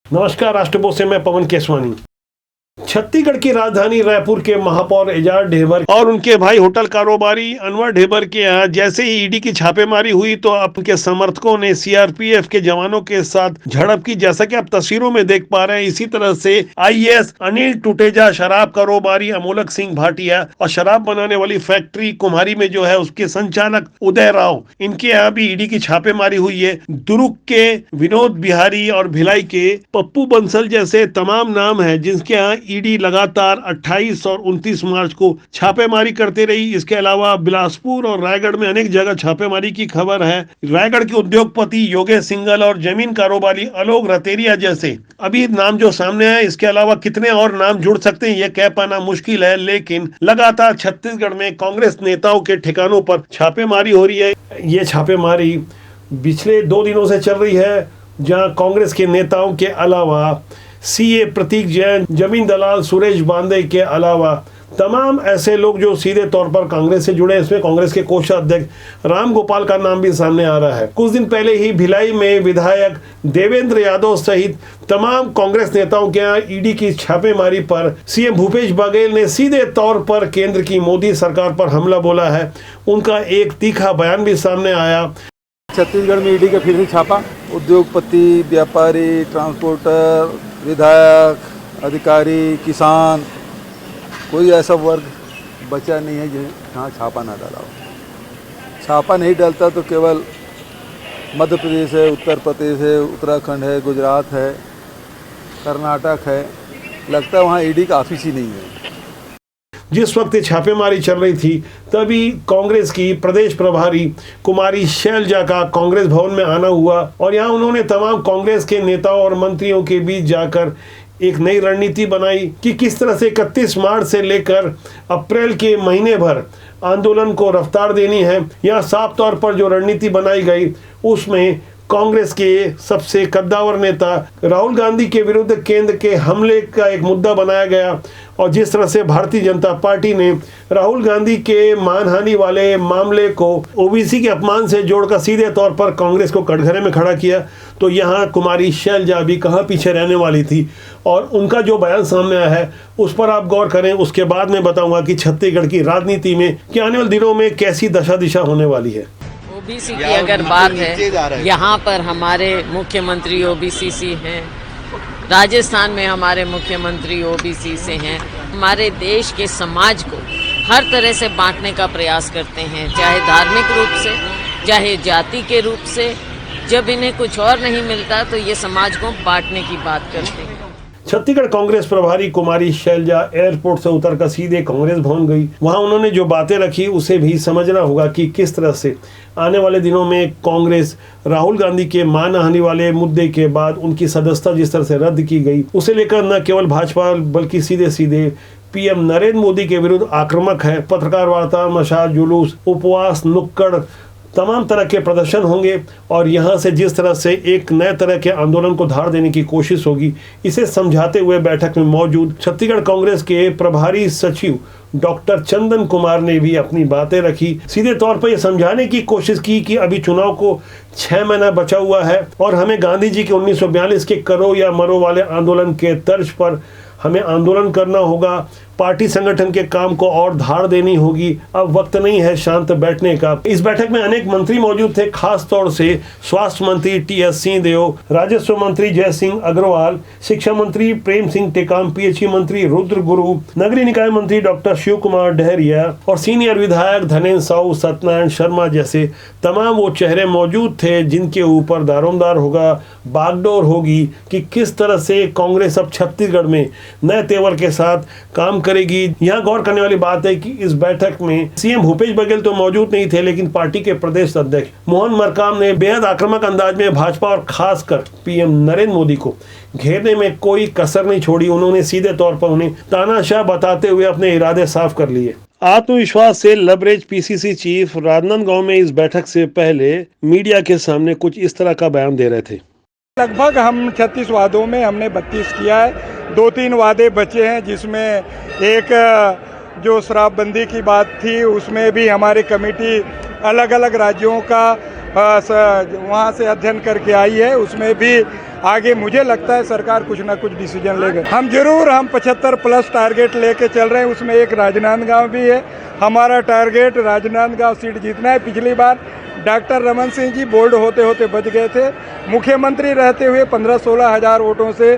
नमस्कार, राष्ट्रपोत से मैं पवन केसवानी। छत्तीसगढ़ की राजधानी रायपुर के महापौर एजाज ढेबर और उनके भाई होटल कारोबारी अनवर ढेबर के यहाँ जैसे ही ईडी की छापेमारी हुई तो उनके समर्थकों ने सीआरपीएफ के जवानों के साथ झड़प की, जैसा कि आप तस्वीरों में देख पा रहे हैं। इसी तरह से आईएएस अनिल टुटेजा, शराब कारोबारी अमोलक सिंह भाटिया और शराब बनाने वाली फैक्ट्री कुम्हारी में जो है उसके संचालक उदय राव, इनके यहाँ भी ईडी की छापेमारी हुई है। दुर्ग के विनोद बिहारी और भिलाई के पप्पू बंसल जैसे तमाम नाम है जिनके यहाँ ईडी लगातार 28 और 29 मार्च को छापेमारी करते रही। इसके अलावा बिलासपुर और रायगढ़ में अनेक जगह छापेमारी की खबर है। रायगढ़ के उद्योगपति योगेश सिंघल और जमीन कारोबारी आलोक रतेरिया जैसे अभी नाम जो सामने है, इसके अलावा कितने और नाम जुड़ सकते हैं ये कह पाना मुश्किल है, लेकिन लगातार छत्तीसगढ़ में कांग्रेस नेताओं के ठिकानों पर छापेमारी हो रही है। ये छापेमारी पिछले 2 दिनों से चल रही है, जहां कांग्रेस के नेताओं के अलावा सीए प्रतीक जैन, जमीन दलाल सुरेश बांदे के अलावा तमाम ऐसे लोग जो सीधे तौर पर कांग्रेस से जुड़े हैं। इसमें कांग्रेस के कोषाध्यक्ष राम गोपाल का नाम भी सामने आ रहा है। कुछ दिन पहले ही भिलाई में विधायक देवेंद्र यादव सहित तमाम कांग्रेस नेताओं के यहाँ ईडी की छापेमारी पर सीएम भूपेश बघेल ने सीधे तौर पर केंद्र की मोदी सरकार पर हमला बोला है। उनका एक तीखा बयान भी सामने आया। छत्तीसगढ़ में ईडी का फिर से छापा। उद्योगपति, व्यापारी, ट्रांसपोर्टर, विधायक, अधिकारी, किसान, कोई ऐसा वर्ग बचा नहीं है जहाँ छापा ना डाला हो। छापा नहीं डालता तो केवल मध्य प्रदेश है, उत्तर प्रदेश है, उत्तराखंड है, गुजरात है, कर्नाटक है। लगता है वहाँ ईडी का ऑफिस ही नहीं है। जिस वक्त छापेमारी चल रही थी तभी कांग्रेस की प्रदेश प्रभारी कुमारी शैलजा का कांग्रेस भवन में आना हुआ और यहाँ उन्होंने तमाम कांग्रेस के नेताओं और मंत्रियों के बीच जाकर एक नई रणनीति बनाई कि किस तरह से 31 मार्च से लेकर अप्रैल के महीने भर आंदोलन को रफ्तार देनी है। यहाँ साफ तौर पर जो रणनीति बनाई गई उसमें कांग्रेस के सबसे कद्दावर नेता राहुल गांधी के विरुद्ध केंद्र के हमले का एक मुद्दा बनाया गया और जिस तरह से भारतीय जनता पार्टी ने राहुल गांधी के मानहानि वाले मामले को ओबीसी के अपमान से जोड़कर सीधे तौर पर कांग्रेस को कटघरे में खड़ा किया, तो यहाँ कुमारी शैलजा भी कहाँ पीछे रहने वाली थी और उनका जो बयान सामने आया है उस पर आप गौर करें। उसके बाद मैं बताऊंगा कि छत्तीसगढ़ की राजनीति में कि आने वाले दिनों में कैसी दशा दिशा होने वाली है। ओबीसी की अगर बात है, यहाँ पर हमारे मुख्यमंत्री ओबीसी से हैं, राजस्थान में हमारे मुख्यमंत्री ओबीसी से हैं। हमारे देश के समाज को हर तरह से बांटने का प्रयास करते हैं, चाहे धार्मिक रूप से, चाहे जाति के रूप से। जब इन्हें कुछ और नहीं मिलता तो ये समाज को बांटने की बात करते हैं। छत्तीसगढ़ कांग्रेस प्रभारी कुमारी शैलजा एयरपोर्ट से उतरकर सीधे कांग्रेस भवन गई। वहां उन्होंने जो बातें रखी उसे भी समझना होगा कि किस तरह से आने वाले दिनों में कांग्रेस राहुल गांधी के मानहानि वाले मुद्दे के बाद उनकी सदस्यता जिस तरह से रद्द की गई उसे लेकर न केवल भाजपा बल्कि सीधे सीधे पीएम नरेंद्र मोदी के विरुद्ध आक्रामक है। पत्रकार वार्ता, मशाल जुलूस, उपवास, नुक्कड़, तमाम तरह के प्रदर्शन होंगे और यहाँ से जिस तरह से एक नए तरह के आंदोलन को धार देने की कोशिश होगी, इसे समझाते हुए बैठक में मौजूद छत्तीसगढ़ कांग्रेस के प्रभारी सचिव डॉक्टर चंदन कुमार ने भी अपनी बातें रखी। सीधे तौर पर यह समझाने की कोशिश की कि अभी चुनाव को 6 महीना बचा हुआ है और हमें गांधी जी के 1942 के करो या मरो वाले आंदोलन के तर्ज पर हमें आंदोलन करना होगा। पार्टी संगठन के काम को और धार देनी होगी। अब वक्त नहीं है शांत बैठने का। इस बैठक में अनेक मंत्री मौजूद थे, खास तौर से स्वास्थ्य मंत्री टीएस सिंहदेव, राजस्व मंत्री जय सिंह अग्रवाल, शिक्षा मंत्री प्रेम सिंह टेकाम, पीएचई मंत्री रुद्र गुरु, नगरीय निकाय मंत्री डॉक्टर शिव कुमार डहरिया और सीनियर विधायक धनेन्द्र साहू, सत्यनारायण शर्मा जैसे तमाम वो चेहरे मौजूद थे जिनके ऊपर दारोमदार होगा, बागडोर होगी कि किस तरह से कांग्रेस अब छत्तीसगढ़ में नए तेवर के साथ काम करेगी। यहाँ गौर करने वाली बात है कि इस बैठक में सीएम भूपेश बघेल तो मौजूद नहीं थे, लेकिन पार्टी के प्रदेश अध्यक्ष मोहन मरकाम ने बेहद आक्रामक अंदाज में भाजपा और खासकर पीएम नरेंद्र मोदी को घेरने में कोई कसर नहीं छोड़ी। उन्होंने सीधे तौर पर उन्हें तानाशाह बताते हुए अपने इरादे साफ कर लिए। आत्मविश्वास से लबरेज पीसीसी चीफ राजनांदगांव में इस बैठक से पहले मीडिया के सामने कुछ इस तरह का बयान दे रहे थे। लगभग हम 36 वादों में हमने 32 किया है। 2-3 वादे बचे हैं, जिसमें एक जो शराबबंदी की बात थी उसमें भी हमारी कमेटी अलग अलग राज्यों का वहाँ से अध्ययन करके आई है, उसमें भी आगे मुझे लगता है सरकार कुछ ना कुछ डिसीजन लेगा। हम 75+ टारगेट लेके चल रहे हैं, उसमें एक राजनांदगांव भी है। हमारा टारगेट राजनांदगांव सीट जीतना है। पिछली बार डॉक्टर रमन सिंह जी बोल्ड होते होते बच गए थे, मुख्यमंत्री रहते हुए 15-16 हज़ार वोटों से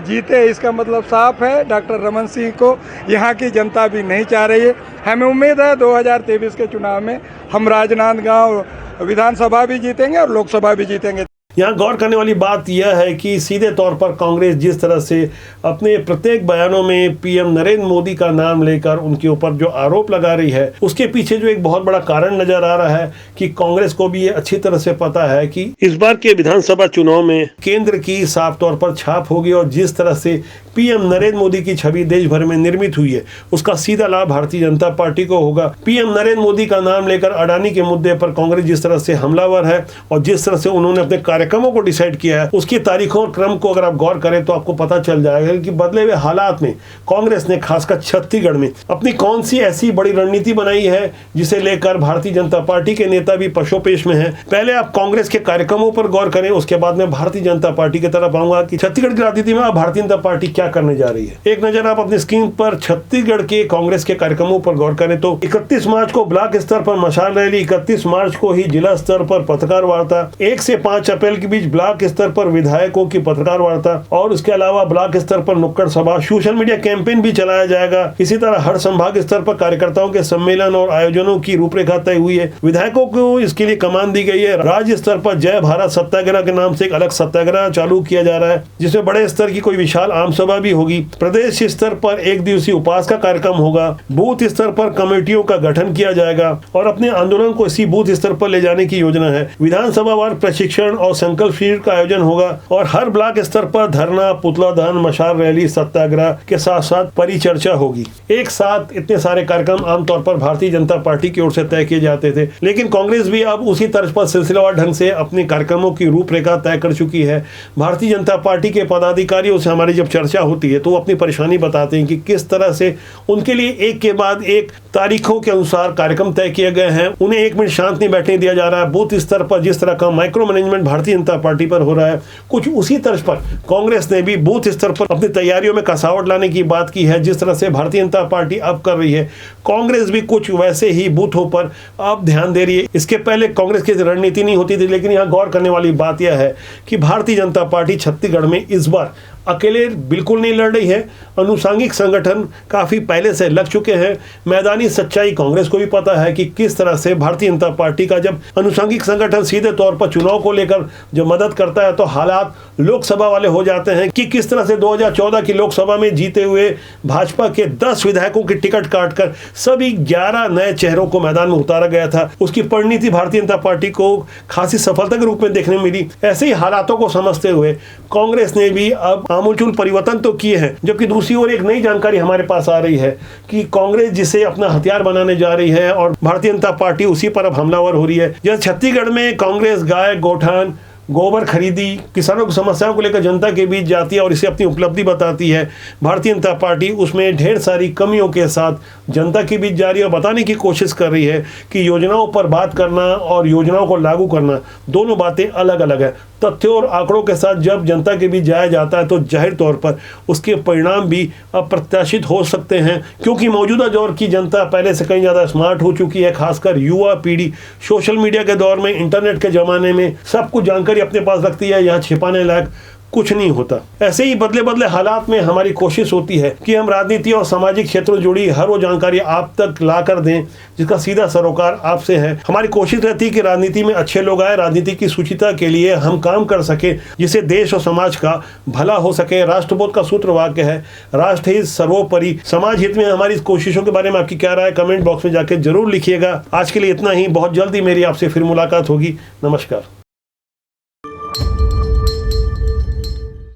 जीते। इसका मतलब साफ है डॉक्टर रमन सिंह को यहाँ की जनता भी नहीं चाह रही है। हमें उम्मीद है 2023 के चुनाव में हम राजनांदगांव विधानसभा भी जीतेंगे और लोकसभा भी जीतेंगे। यहाँ गौर करने वाली बात यह है कि सीधे तौर पर कांग्रेस जिस तरह से अपने प्रत्येक बयानों में पीएम नरेंद्र मोदी का नाम लेकर उनके ऊपर जो आरोप लगा रही है, उसके पीछे जो एक बहुत बड़ा कारण नजर आ रहा है कि कांग्रेस को भी ये अच्छी तरह से पता है कि इस बार के विधानसभा चुनाव में केंद्र की साफ तौर पर छाप होगी और जिस तरह से पीएम नरेंद्र मोदी की छवि देश भर में निर्मित हुई है, उसका सीधा लाभ भारतीय जनता पार्टी को होगा। पीएम नरेंद्र मोदी का नाम लेकर अडानी के मुद्दे पर कांग्रेस जिस तरह से हमलावर है और जिस तरह से उन्होंने अपने कार्यक्रमों को डिसाइड किया है, उसकी तारीखों और क्रम को अगर आप गौर करें तो आपको पता चल जाएगा कि बदले हुए हालात में कांग्रेस ने खासकर छत्तीसगढ़ में अपनी कौन सी ऐसी बड़ी रणनीति बनाई है जिसे लेकर भारतीय जनता पार्टी के नेता भी पशोपेश में हैं। पहले आप कांग्रेस के कार्यक्रमों पर गौर करें, उसके बाद में भारतीय जनता पार्टी की तरफ आऊंगा कि छत्तीसगढ़ की राजनीति में अब भारतीय जनता पार्टी क्या करने जा रही है। एक नजर आप अपनी स्क्रीन पर छत्तीसगढ़ के कांग्रेस के कार्यक्रमों पर गौर करें तो 31 मार्च को ब्लॉक स्तर पर मशाल रैली, 31 मार्च को ही जिला स्तर पर पत्रकार वार्ता, 1 से 5 अप्रैल के बीच ब्लॉक स्तर पर विधायकों की पत्रकार वार्ता और उसके अलावा ब्लॉक स्तर पर नुक्कड़ सभा, सोशल मीडिया कैंपेन भी चलाया जाएगा। इसी तरह हर संभाग स्तर पर कार्यकर्ताओं के सम्मेलन और आयोजनों की रूपरेखा तय हुई है। विधायकों को इसके लिए कमान दी गई है। राज्य स्तर पर जय भारत सत्याग्रह के नाम से एक अलग सत्याग्रह चालू किया जा रहा है, जिसमें बड़े स्तर की कोई विशाल आम सभा भी होगी। प्रदेश स्तर पर 1 दिवसीय उपवास का कार्यक्रम होगा। बूथ स्तर पर कमेटियों का गठन किया जाएगा और अपने आंदोलन को इसी बूथ स्तर पर ले जाने की योजना है। विधानसभा वार प्रशिक्षण और संकल्प शिविर का आयोजन होगा और हर ब्लॉक स्तर पर धरना, पुतला दहन, मशाल रैली, सत्याग्रह के साथ साथ परिचर्चा होगी। एक साथ इतने सारे कार्यक्रम आमतौर पर भारतीय जनता पार्टी की ओर से तय किए जाते थे, लेकिन कांग्रेस भी अब उसी तर्ज पर सिलसिलेवार ढंग से अपने कार्यक्रमों की रूपरेखा तय कर चुकी है। भारतीय जनता पार्टी के पदाधिकारियों से हमारी जब चर्चा होती है तो वो अपनी परेशानी बताते हैं कि किस तरह से उनके लिए एक के बाद एक तारीखों के अनुसार कार्यक्रम तय किए गए हैं। उन्हें 1 मिनट शांत नहीं बैठने दिया जा रहा है। बूथ स्तर पर जिस तरह का micro management Bharatiya Janata party पर हो रहा है, कुछ उसी तर्ज पर कांग्रेस ने भी बूथ स्तर पर अपनी तैयारियों में कसावट लाने की बात की है। जिस तरह से भारतीय जनता पार्टी अब कर रही है, कांग्रेस भी कुछ वैसे ही बूथों पर अब ध्यान दे रही है। इसके पहले कांग्रेस की रणनीति नहीं होती थी, लेकिन यहाँ गौर करने वाली बात यह है कि भारतीय जनता पार्टी छत्तीसगढ़ में इस बार अकेले बिल्कुल नहीं लड़ रही है। अनुषंगिक संगठन काफ़ी पहले से लग चुके हैं। मैदानी सच्चाई कांग्रेस को भी पता है कि किस तरह से भारतीय जनता पार्टी का जब अनुषंगिक संगठन सीधे तौर पर चुनाव को लेकर जब मदद करता है तो हालात लोकसभा वाले हो जाते हैं कि किस तरह से 2014 की लोकसभा में जीते हुए भाजपा के 10 विधायकों की टिकट काटकर सभी 11 नए चेहरों को मैदान में उतारा गया था। उसकी परिणति भारतीय जनता पार्टी को खासी सफलता के रूप में देखने मिली। ऐसे ही हालातों को समझते हुए कांग्रेस ने भी अब आमूलचूल परिवर्तन तो किए हैं, जबकि दूसरी ओर एक नई जानकारी हमारे पास आ रही है कि कांग्रेस जिसे अपना हथियार बनाने जा रही है और भारतीय जनता पार्टी उसी पर अब हमलावर हो रही है। जैसे छत्तीसगढ़ में कांग्रेस गाय, गोठान, गोबर खरीदी, किसानों की समस्याओं को लेकर जनता के बीच जाती है और इसे अपनी उपलब्धि बताती है। भारतीय जनता पार्टी उसमें ढेर सारी कमियों के साथ जनता के बीच जा रही है और बताने की कोशिश कर रही है कि योजनाओं पर बात करना और योजनाओं को लागू करना दोनों बातें अलग अलग है। तथ्यों और आंकड़ों के साथ जब जनता के बीच जाया जाता है तो जाहिर तौर पर उसके परिणाम भी अप्रत्याशित हो सकते हैं, क्योंकि मौजूदा दौर की जनता पहले से कहीं ज़्यादा स्मार्ट हो चुकी है। खासकर युवा पीढ़ी सोशल मीडिया के दौर में, इंटरनेट के ज़माने में सब कुछ जानकारी अपने पास रखती है। यहाँ छिपाने लायक कुछ नहीं होता। ऐसे ही बदले बदले हालात में हमारी कोशिश होती है कि हम राजनीति और सामाजिक क्षेत्रों से जुड़ी हर वो जानकारी आप तक ला कर दें जिसका सीधा सरोकार आपसे है। हमारी कोशिश रहती है कि राजनीति में अच्छे लोग आए, राजनीति की सुचिता के लिए हम काम कर सके जिससे देश और समाज का भला हो सके। राष्ट्रबोध का सूत्र वाक्य है, राष्ट्र हित सर्वोपरि। समाज हित में हमारी कोशिशों के बारे में आपकी क्या राय, कमेंट बॉक्स में जाकर जरूर लिखिएगा। आज के लिए इतना ही। बहुत जल्दी मेरी आपसे फिर मुलाकात होगी। नमस्कार।